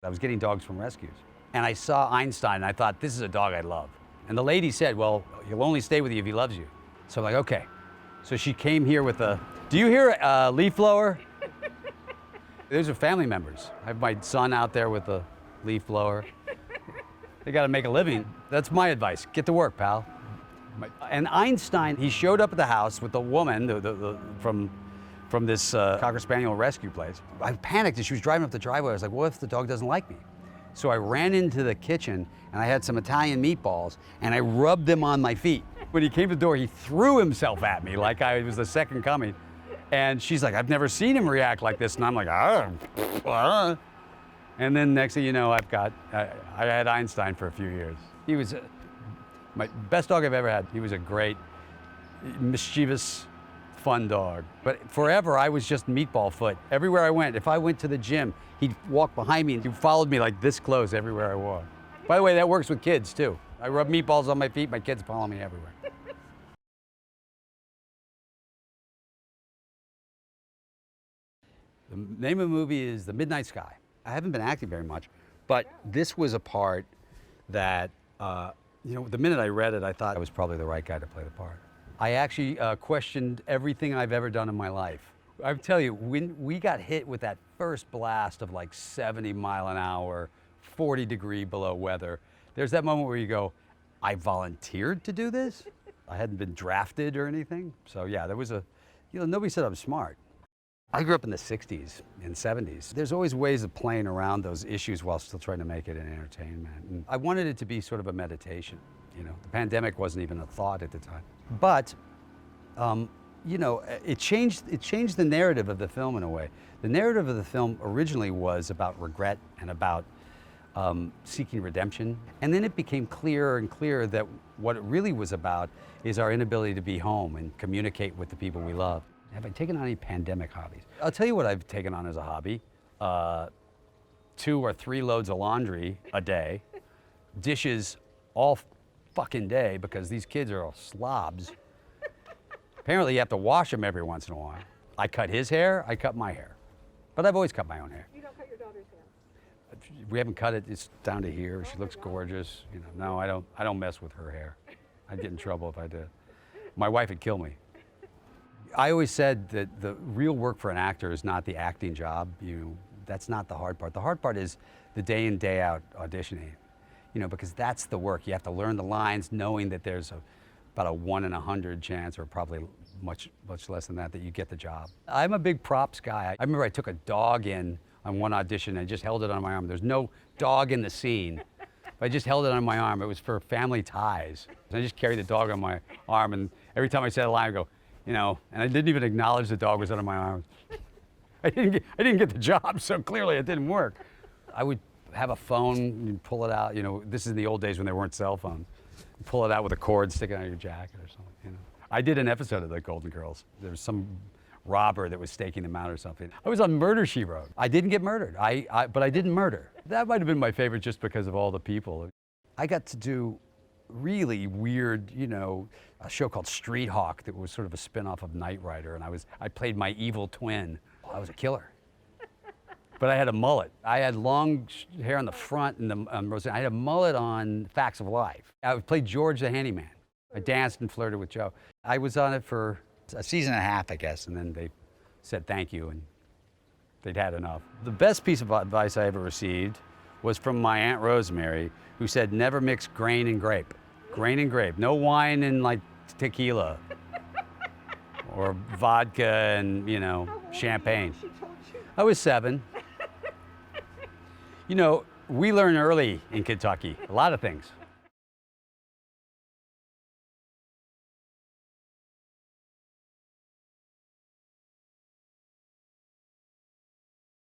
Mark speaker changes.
Speaker 1: I was getting dogs from rescues. And I saw Einstein, and I thought, this is a dog I love. And the lady said, well, he'll only stay with you if he loves you. So I'm like, okay. So she came here with a, do you hear a leaf blower? Those are family members. I have my son out there with a leaf blower. They got to make a living. That's my advice. Get to work, pal. And Einstein, he showed up at the house with the woman from this Cocker Spaniel rescue place. I panicked as she was driving up the driveway. I was like, what if the dog doesn't like me? So I ran into the kitchen and I had some Italian meatballs and I rubbed them on my feet. When he came to the door, he threw himself at me like I was the second coming. And she's like, I've never seen him react like this. And I'm like, And then next thing you know, I had Einstein for a few years. He was my best dog I've ever had. He was a great, mischievous, fun dog. But forever, I was just meatball foot. Everywhere I went, if I went to the gym, he'd walk behind me and he followed me like this close everywhere I walked. By the way, that works with kids too. I rub meatballs on my feet, my kids follow me everywhere. The name of the movie is The Midnight Sky. I haven't been acting very much, but this was a part that, the minute I read it, I thought I was probably the right guy to play the part. I actually questioned everything I've ever done in my life. I tell you, when we got hit with that first blast of like 70 mile an hour, 40 degree below weather, there's that moment where you go, I volunteered to do this? I hadn't been drafted or anything. So yeah, there was nobody said I'm smart. I grew up in the 60s and 70s. There's always ways of playing around those issues while still trying to make it an entertainment. And I wanted it to be sort of a meditation. The pandemic wasn't even a thought at the time. But, it changed the narrative of the film in a way. The narrative of the film originally was about regret and about seeking redemption. And then it became clearer and clearer that what it really was about is our inability to be home and communicate with the people we love. Have I taken on any pandemic hobbies? I'll tell you what I've taken on as a hobby. 2 or 3 loads of laundry a day, dishes all fucking day because these kids are all slobs. Apparently you have to wash them every once in a while. I cut his hair, I cut my hair. But I've always cut my own hair.
Speaker 2: You don't cut your daughter's hair?
Speaker 1: We haven't cut it, it's down to here. She looks gorgeous. No, I don't mess with her hair. I'd get in trouble if I did. My wife would kill me. I always said that the real work for an actor is not the acting job. That's not the hard part. The hard part is the day in, day out auditioning, because that's the work. You have to learn the lines knowing that there's about a 1 in 100 chance, or probably much less than that you get the job. I'm a big props guy. I remember I took a dog in on one audition and just held it on my arm. There's no dog in the scene. I just held it on my arm. It was for Family Ties. I just carried the dog on my arm, and every time I said a line, I go, and I didn't even acknowledge the dog was under my arm. I didn't get the job, so clearly it didn't work. I would have a phone and pull it out. This is in the old days when there weren't cell phones. Pull it out with a cord sticking out of your jacket or something. I did an episode of The Golden Girls. There was some robber that was staking them out or something. I was on Murder, She Wrote. I didn't get murdered, but I didn't murder. That might have been my favorite just because of all the people. I got to do really weird, a show called Street Hawk that was sort of a spin-off of Knight Rider, and I played my evil twin. I was a killer. But I had a mullet. I had long hair on the front and I had a mullet on Facts of Life. I played George the Handyman. I danced and flirted with Joe. I was on it for a season and a half, I guess, and then they said thank you, and they'd had enough. The best piece of advice I ever received was from my Aunt Rosemary, who said never mix grain and grape. Grain and grape. No wine and like tequila or vodka and, champagne.
Speaker 2: She told you.
Speaker 1: I was 7. We learn early in Kentucky, a lot of things.